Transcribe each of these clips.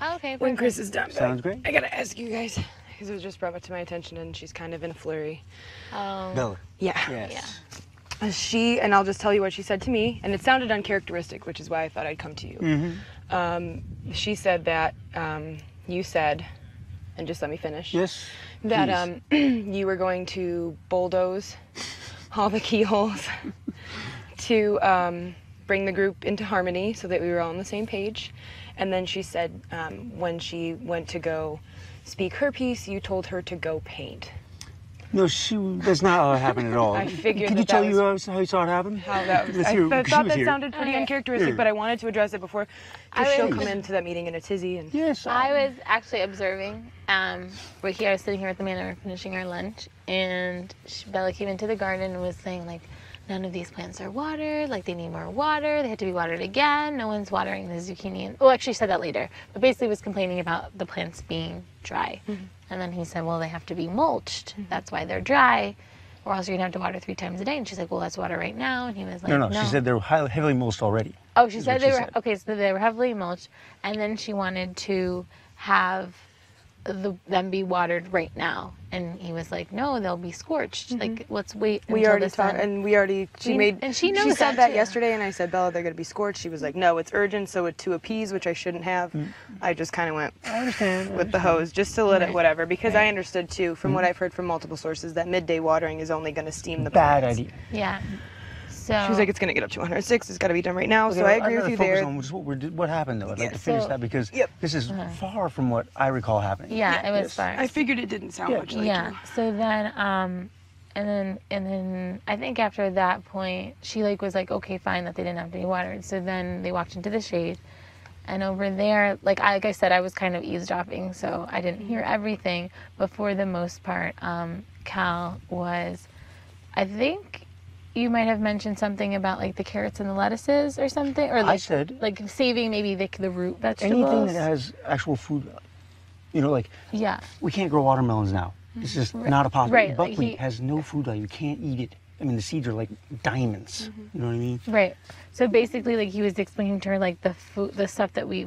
Oh, okay. when Perfect. Chris is done. Sounds great. I gotta ask you guys, because it was just brought up to my attention and she's kind of in a flurry. Oh. Bella. Yeah. Yes. She, and I'll just tell you what she said to me, and it sounded uncharacteristic, which is why I thought I'd come to you. She said that you said, and just let me finish. Yes. That you were going to bulldoze all the keyholes to bring the group into harmony so that we were all on the same page. And then she said when she went to go speak her piece, you told her to go paint. No, that's not how it happened at all. I figured Can that you tell that you how you saw it happen? How that was. Let's I hear- thought she was that here. sounded pretty Okay. uncharacteristic, but I wanted to address it before, because she'll come into that meeting in a tizzy. And Yes. I was actually observing. We're here, I was sitting here at the manor finishing our lunch, and Bella came into the garden and was saying, like, none of these plants are watered, like they need more water, they had to be watered again, no one's watering the zucchini. Well, actually, she said that later, but basically was complaining about the plants being dry. And then he said, well, they have to be mulched, that's why they're dry, or else you're gonna have to water 3 times a day. And she's like, well, let's water right now. And he was like, No, she said they were heavily mulched already. Oh, she said what they she were, said. okay, so they were heavily mulched, and then she wanted to have them be watered right now. And he was like, no, they'll be scorched. Like, let's wait we until already the sun. talked, and we already, she knows said that that too. yesterday, and I said, Bella, they're going to be scorched. She was like, no, it's urgent, so to appease, which I shouldn't have, I just kind of went I understand. with the hose, just to let it, whatever, because I understood too, from Mm-hmm. what I've heard from multiple sources, that midday watering is only going to steam the Bad plants. idea. Yeah. So She was like, it's going to get up to 106, it's got to be done right now, so I agree with you there. On what happened, though. I'd like to Yes. finish So- that because Yep. this is far from what I recall happening. yeah, it was Yes. far. I figured it didn't sound much like Yeah. you. So then, and then I think after that point, she was like, okay, fine, that they didn't have to be watered. So then they walked into the shade, and over there, like I said, I was kind of eavesdropping, so I didn't hear everything. But for the most part, Cal was, I think. You might have mentioned something about like the carrots and the lettuces or something, or like, I said like saving maybe the root vegetables. anything that has actual food, like yeah. we can't grow watermelons now. It's just not a possibility. Right, like Buckwheat has no food value. You can't eat it. I mean, the seeds are like diamonds. You know what I mean? Right. So basically, like he was explaining to her, like the stuff that we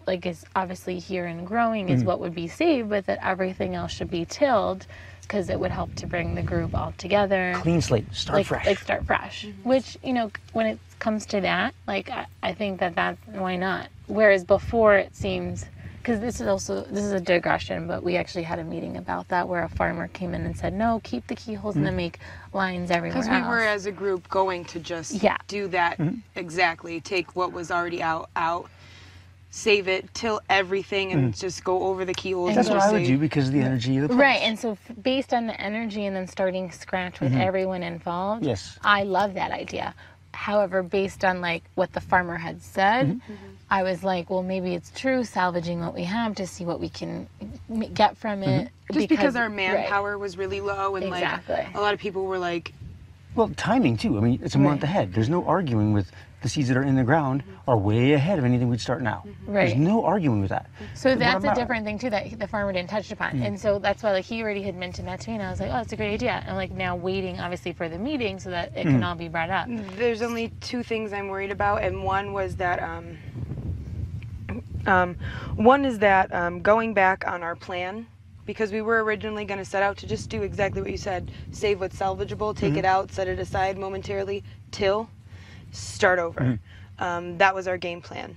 like is obviously here and growing is what would be saved, but that everything else should be tilled because it would help to bring the group all together. Clean slate. Start fresh. Like start fresh. Which, when it comes to that, like I think that's why not. Whereas before it seems, because this is a digression, but we actually had a meeting about that where a farmer came in and said, no, keep the keyholes and then make lines everywhere Because we else. were, as a group, going to just do that exactly. Take what was already out, save it, till everything, and just go over the keyholes. That's and what just I would say- do because of the energy of the place. Right, and so based on the energy and then starting scratch with everyone involved, Yes. I love that idea. However, based on like what the farmer had said, I was like, well, maybe it's true, salvaging what we have to see what we can get from it. Just because our manpower was really low, and Exactly. like a lot of people were like, Well, timing too. I mean, it's a month ahead. There's no arguing with the seeds that are in the ground are way ahead of anything we'd start now. Right. There's no arguing with that. So that's a about- different thing too that the farmer didn't touch upon, and so that's why like he already had mentioned that to me, and I was like, oh, that's a great idea. And like now waiting obviously for the meeting so that it can all be brought up. there's only 2 things I'm worried about, and one was that one is that going back on our plan, because we were originally going to set out to just do exactly what you said, save what's salvageable, take it out, set it aside momentarily, till start over. That was our game plan.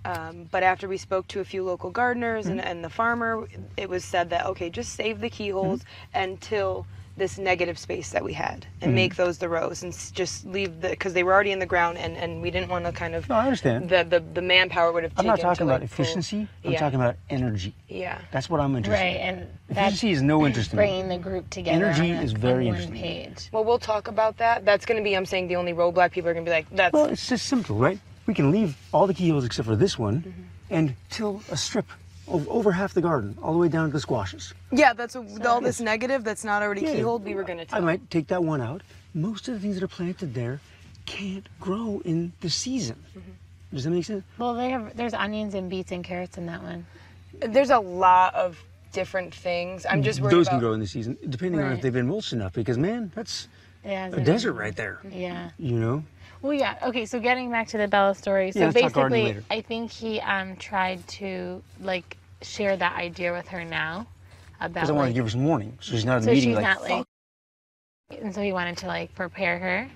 But after we spoke to a few local gardeners and the farmer, it was said that, okay, just save the keyholes until this negative space that we had, and make those the rows, and just leave because they were already in the ground, and we didn't want to kind of, No, I understand. the manpower would have I'm taken not talking to, about like, pull- efficiency. I'm Yeah. talking about energy. Yeah. That's what I'm interested Right, in. and that's Efficiency is no interest in me. bringing the group together. Energy on a- is very on one interesting. page. Well, we'll talk about that. That's going to be, I'm saying, the only roadblock. People are going to be like, that's... Well, it's just simple, right? We can leave all the keyholes except for this one and till a strip of over half the garden, all the way down to the squashes. yeah, that's all this negative that's not already Yeah. keyholed, we were going to I tell. might take that one out. Most of the things that are planted there can't grow in the season. Does that make sense? Well, there's onions and beets and carrots in that one. There's a lot of different things. I'm just worried Those about... can grow in the season, depending on if Right. they've been mulched enough. Because man, that's Yeah, a desert right there. Yeah. You know. Well, yeah. Okay, so getting back to the Bella story. So let's talk gardening basically, later. I think he tried to like share that idea with her now about Because I want to give her some warning, so she's not in a so meeting she's like, not like, and so he wanted to like prepare her,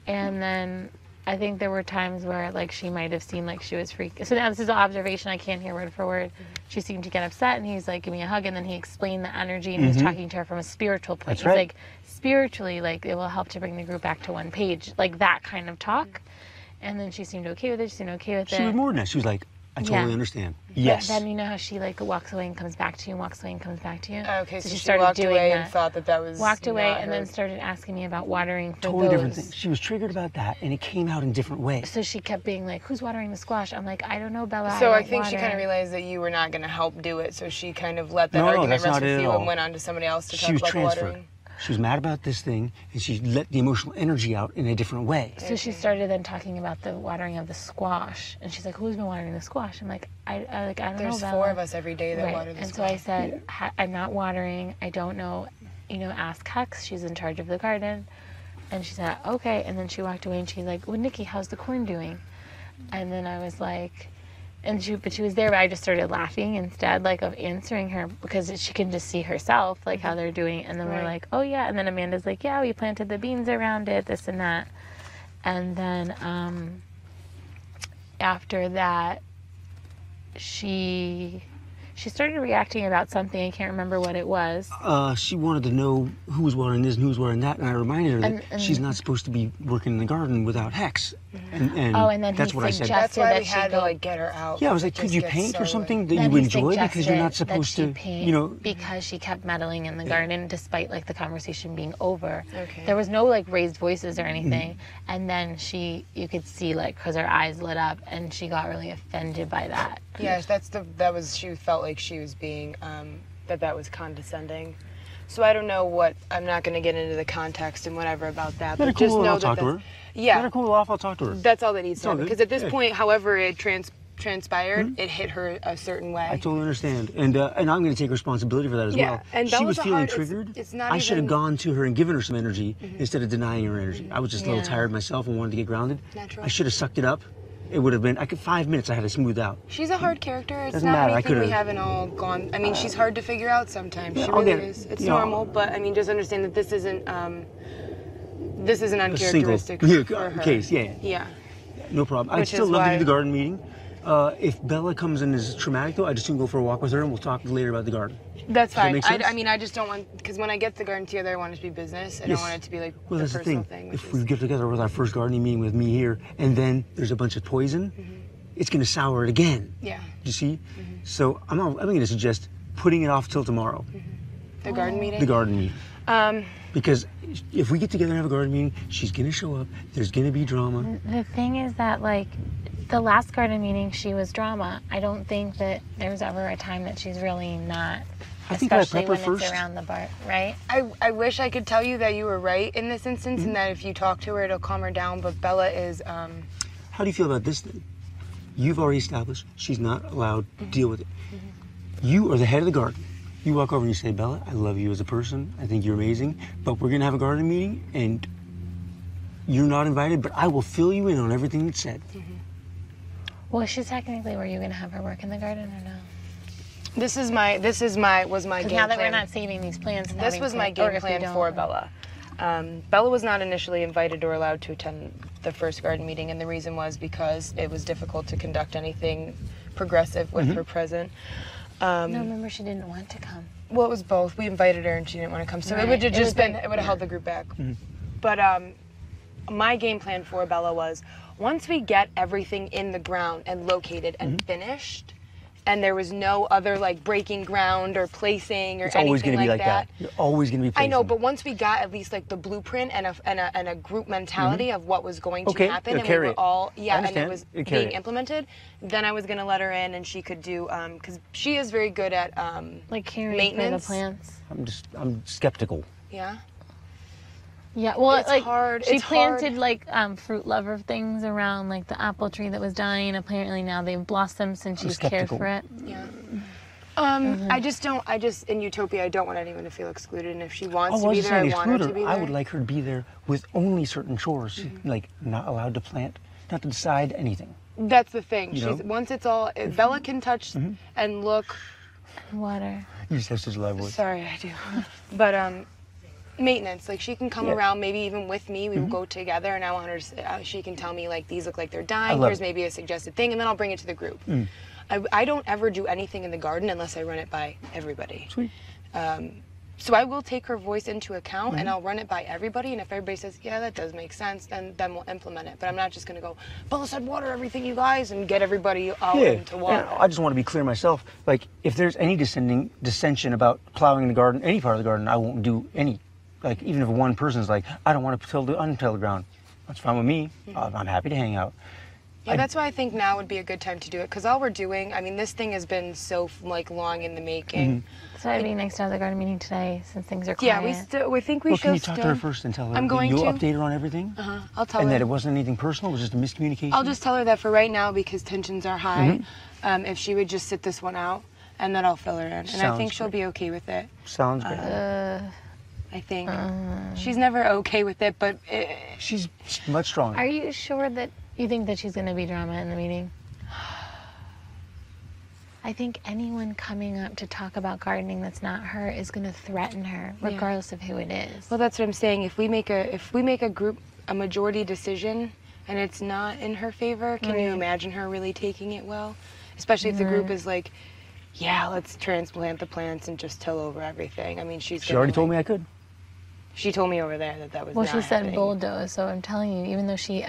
and then I think there were times where like she might have seemed like she was freaked. So now this is an observation. I can't hear word for word. She seemed to get upset, and he's like, "Give me a hug," and then he explained the energy, and he's talking to her from a spiritual point. That's He's right. like, spiritually, like it will help to bring the group back to one page, like that kind of talk. And then she seemed okay with it. She seemed okay with it. she was more than that. She was like, I totally Yeah. understand. But Yes. then you know how she like walks away and comes back to you, and walks away and comes back to you. Okay, so she she started walked doing away that. and thought that was Walked away not and her. then started asking me about watering for Totally those. different thing. She was triggered about that, and it came out in different ways. So she kept being like, "Who's watering the squash?" I'm like, "I don't know, Bella." So I don't think she water." kind of realized that you were not going to help do it, so she kind of let that No, argument that's rest not it with at you all. and went on to somebody else to She talk was about the transferred. watering. She was mad about this thing, and she let the emotional energy out in a different way. So she started then talking about the watering of the squash, and she's like, "Who's been watering the squash?" I'm like, I don't know, There's Bella." 4 of us every day that Right. water the And so I squash. said, "I'm not watering. I don't know. Ask Hex. She's in charge of the garden." And she said, "Okay." And then she walked away, and she's like, "Well, Nikki, how's the corn doing?" And then I was like, but she was there, but I just started laughing instead, like of answering her, because she can just see herself, like how they're doing. And then we're Right. like, "Oh yeah." And then Amanda's like, "Yeah, we planted the beans around it, this and that." And then after that, she started reacting about something. I can't remember what it was. She wanted to know who was watering this and who was watering that, and I reminded her that And- she's not supposed to be working in the garden without Hex. And Oh, and then that's he what I said. suggested That's why that we she had to go- like get her out. Yeah, I was 'cause like, it could just you gets paint or so, something that Then you he enjoy because you're not suggested that supposed she to, paint because she kept meddling in the garden despite like the conversation being over. Okay. There was no like raised voices or anything, and then you could see like because her eyes lit up and she got really offended by that. Yes, she felt like she was being that was condescending. So I don't know what, I'm not going to get into the context and whatever about that. Let her But just cool it, know I'll talk to her. that's- Yeah. Let her cool off, I'll talk to her. That's all that needs to all happen. good. Because at this Yeah. point, however it transpired, it hit her a certain way. I totally understand, and I'm going to take responsibility for that as Yeah, well. and she Bella's was a feeling hard- it's- triggered. it's not I should have even- gone to her and given her some energy instead of denying her energy. I was just a little Yeah. tired myself and wanted to get grounded. Natural. I should have sucked it up. It would have been 5 minutes. I had to smooth out. She's a hard character. It's Doesn't not matter, I anything we could've- haven't all gone. I mean, she's hard to figure out sometimes. Yeah, She I'll really get it. is. It's You know, normal, but I mean, just understand that this isn't A single uncharacteristic for her. case. Yeah, Yeah. no problem. I'd Which still is love to why- do the garden meeting. If Bella comes in as traumatic though, I just go for a walk with her and we'll talk later about the garden. That's that fine. make sense? I mean, I just don't want, because when I get the garden together, I want it to be business. I Yes. don't want it to be like Well, the that's the personal thing. thing. Which If we is, get together with our first gardening meeting with me here, and then there's a bunch of poison, it's going to sour it again. yeah, You see? So I'm going to suggest putting it off till tomorrow, the garden meeting. the garden meeting. Because if we get together and have a garden meeting, she's going to show up. There's going to be drama. The thing is that like the last garden meeting, she was drama. I don't think that there's ever a time that she's really not. I think I Especially prep her when it's first. around the bar, right? I wish I could tell you that you were right in this instance, and that if you talk to her, it'll calm her down. But Bella is. How do you feel about this then? You've already established she's not allowed to deal with it. You are the head of the garden. You walk over and you say, Bella, I love you as a person. I think you're amazing. But we're going to have a garden meeting and you're not invited, but I will fill you in on everything that's said. Well, she's technically, were you going to have her work in the garden or no? This was my Because game now that plan. we're not saving these plants, and This having was my plants- or game if we plan don't- for Bella. Bella was not initially invited or allowed to attend the first garden meeting, and the reason was because it was difficult to conduct anything progressive with her present. No, remember she didn't want to come. Well, it was both. We invited her and she didn't want to come, so Right. it would have It just was been, like- it would have held the group back. But my game plan for Bella was, once we get everything in the ground and located and finished, and there was no other like breaking ground or placing or It's always anything going to be like that. that. You're always going to be I know, placing. but once we got at least like the blueprint and a group mentality of what was going Okay, to happen, it'll and we carry were it. all I and it understand. was It'll carry being it. implemented, then I was gonna let her in and she could do because she is very good at Like caring maintenance. for the plants. I'm skeptical. Yeah. Yeah, well, It's like hard. she It's planted hard. like fruit lover things around like the apple tree that was dying. Apparently now they've blossomed since she's cared skeptical. for it. Yeah. I just in Utopia, I don't want anyone to feel excluded, and if she wants to I be was there, I saying want her to exclude be her. there. I would like her to be there with only certain chores, like not allowed to plant, not to decide anything. That's the thing. You know? Once it's all, Bella can touch and look. Water. You just have such a loud voice. Sorry, I do. But maintenance, like she can come around, maybe even with me. We will go together, and I want her to. She can tell me like these look like they're dying. Here's maybe a suggested thing, and then I'll bring it to the group. I don't ever do anything in the garden unless I run it by everybody. Sweet. So I will take her voice into account, and I'll run it by everybody. And if everybody says, yeah, that does make sense, then we'll implement it. But I'm not just going to go, Bella said water everything, you guys, and get everybody out into water. I just want to be clear myself. Like, if there's any dissension about plowing the garden, any part of the garden, I won't do any. Like, even if one person's like, I don't want to till the untilled ground, that's fine with me. I'm happy to hang out. Yeah, that's why I think now would be a good time to do it, because all we're doing, I mean, this thing has been so like long in the making. So it'd be nice to have the garden meeting today since things are quiet. Yeah, we think we Well, should. can you talk to her first and tell her I'm that going you'll to. update her on everything? I'll tell And her. that it wasn't anything personal, it was just a miscommunication? I'll just tell her that for right now, because tensions are high, if she would just sit this one out, and then I'll fill her in. And I Sounds think she'll great. be okay with it. Sounds great. I think. She's never okay with it, but She's much stronger. Are you sure that you think that she's going to be drama in the meeting? I think anyone coming up to talk about gardening that's not her is going to threaten her, regardless of who it is. well, that's what I'm saying. If we make a group a majority decision, and it's not in her favor, can you imagine her really taking it well? Especially if the group is like, yeah, let's transplant the plants and just till over everything. I mean, She already told me I could. She told me over there that was. Well, not she said happening. bulldoze, so I'm telling you, even though she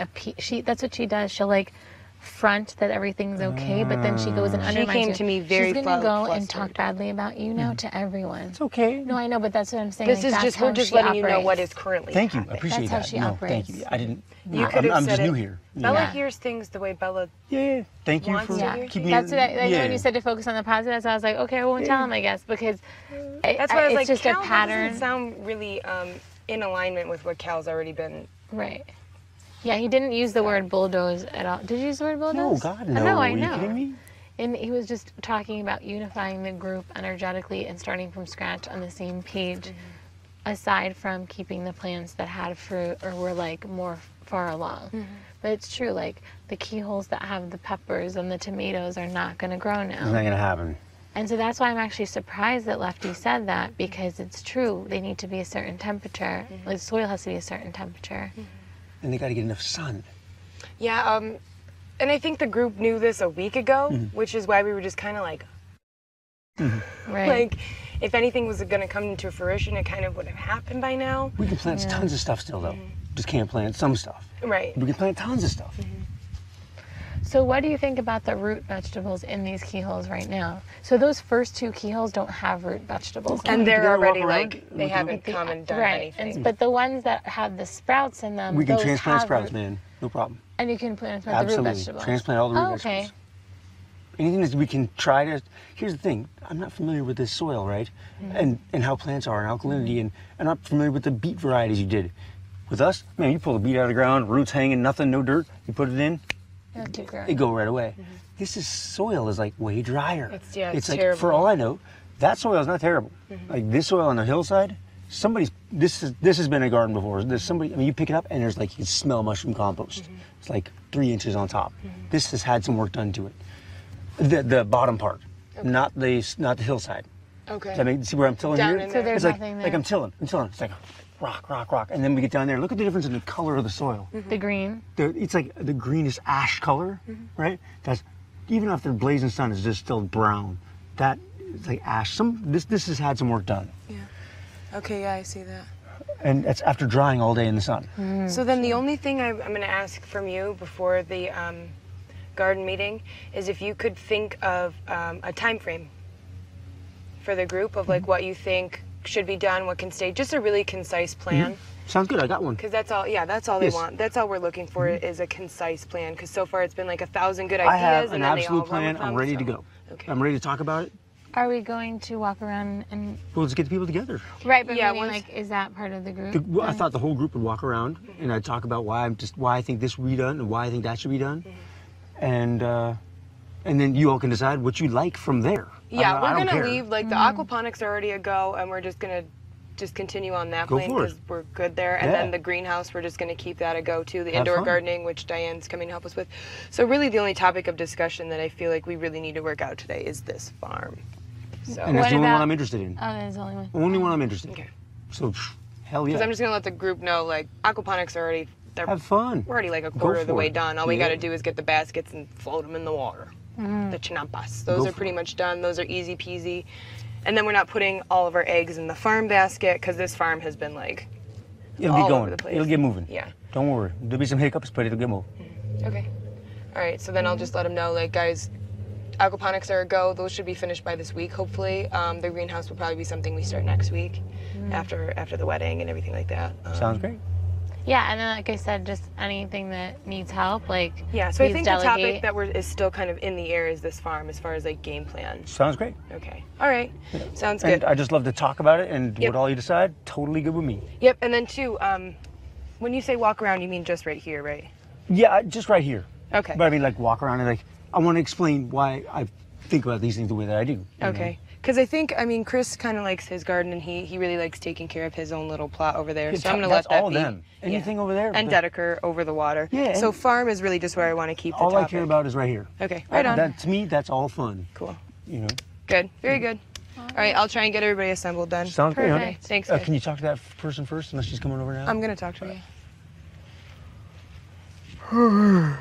that's what she does. She'll like front that everything's okay, but then she goes and undermines came you. to me very She's gonna go and flustered. talk badly about you now to everyone. It's okay. No, I know, but that's what I'm saying. This like, is that's just how we're just she letting you know operates. what is currently. Thank you. I happening. appreciate That's how that. she No, operates. thank you. I didn't. You could have I'm said just new it. here. Bella Yeah. hears things the way Bella. Yeah. Thank you Wants for to Yeah, hear. keeping that's me. what I know when you said to focus on the positive. So I was like, okay, I won't tell him, I guess, because That's why I was it's like, just Cal a pattern. doesn't sound really in alignment with what Cal's already been. Right. Yeah, he didn't use the word bulldoze at all. Did you use the word bulldoze? No, God, no. I know. Are you kidding me? And he was just talking about unifying the group energetically and starting from scratch on the same page, aside from keeping the plants that had fruit or were like more far along. But it's true, like the keyholes that have the peppers and the tomatoes are not going to grow now. It's not gonna happen. And so that's why I'm actually surprised that Lefty said that, because it's true. They need to be a certain temperature. Like the soil has to be a certain temperature. And they got to get enough sun. Yeah, and I think the group knew this a week ago, which is why we were just kind of like, Right. like, if anything was going to come into fruition, it kind of would have happened by now. We can plant tons of stuff still, though. Just can't plant some stuff. Right. We can plant tons of stuff. So what do you think about the root vegetables in these keyholes right now? So those first two keyholes don't have root vegetables. And they're Together, walk already around, like, they haven't come and done right. anything. But the ones that have the sprouts in them, We can those transplant have sprouts, root- man. No problem. And you can transplant the root Absolutely. vegetables. Transplant all the root Oh, okay. vegetables. Anything that we can try to. Here's the thing. I'm not familiar with this soil, right? And how plants are and alkalinity, and I'm not familiar with the beet varieties you did. With us, man, you pull the beet out of the ground, roots hanging, nothing, no dirt. You put it in, It'll keep growing. they go right away. This soil is like way drier. It's like, terrible. for all I know, that soil is not terrible. Like this soil on the hillside, this has been a garden before. There's somebody, I mean, you pick it up and there's like, you can smell mushroom compost. It's like 3 inches on top. This has had some work done to it. The bottom part, not the hillside. Okay. I mean, see where I'm tilling Down here? in there. So there's it's like, nothing like there. I'm tilling. It's like rock. And then we get down there. Look at the difference in the color of the soil. The green. It's like the greenish ash color, right? That's even after the blazing sun is just still brown. That it's like ash. This has had some work done, Yeah. Okay, yeah, I see that. and it's after drying all day in the sun. So then the only thing I'm going to ask from you before the garden meeting is if you could think of a time frame for the group of like what you think should be done, what can stay, just a really concise plan. Sounds good. I got one. Because that's all, that's all they Yes. want. That's all we're looking for is a concise plan. Because so far it's been like 1,000 good I ideas, have an and then they all absolute run plan. with I'm them, ready to so- go. Okay. I'm ready to talk about it. Are we going to walk around and We'll just get the people together. right? But Yeah, meaning, once- like, is that part of the group? I thought the whole group would walk around and I'd talk about why I think this should be done and why I think that should be done. And and then you all can decide what you like from there. Yeah, I we're don't gonna care. leave like the aquaponics are already a go, and we're just gonna continue on that Go plane for it. because we're good there. And Yeah. then the greenhouse, we're just gonna keep that a go too. The Have indoor fun. gardening, which Diane's coming to help us with. So really, the only topic of discussion that I feel like we really need to work out today is this farm. So And that's What the only one about- I'm interested in. Oh, that's the only one. Only one I'm interested in. okay, So, hell yeah. because I'm just gonna let the group know like aquaponics are already Have fun. we're already like a quarter of the for way it. done. All we Yeah. got to do is get the baskets and float them in the water. The chinampas. Those Go are for pretty it. much done. Those are easy peasy. And then we're not putting all of our eggs in the farm basket because this farm has been like It'll all get over going. the place. It'll get moving. Yeah. Don't worry. There'll be some hiccups, but it'll get moving. Okay. All right. So then I'll just let them know, like, guys, aquaponics are a go. Those should be finished by this week, hopefully. The greenhouse will probably be something we start next week, after the wedding and everything like that. Sounds great. Yeah, and then like I said, just anything that needs help, like Yeah. So I please think delegate. the topic that is still kind of in the air is this farm, as far as like game plan. Sounds great. Okay. All right. Sounds And good. I just love to talk about it, and Yep. what all you decide, totally good with me. Yep. And then too, when you say walk around, you mean just right here, right? Yeah, just right here. Okay. But I mean, like, walk around and, like, I want to explain why I think about these things the way that I do. you know? Okay. Because I think, I mean, Chris kind of likes his garden, and he really likes taking care of his own little plot over there. So I'm going to let That's that all of be. them. Anything over there. And but Dedeker over the water. Yeah, So and- farm is really just where I want to keep the all topic. I care about is right here. Okay. Right on. That, to me, that's all fun. Cool. You know. Good. Very good. All right. I'll try and get everybody assembled then. Sounds great. Perfect. Huh? Thanks, guys. Can you talk to that person first, unless she's coming over now? I'm going to talk to you.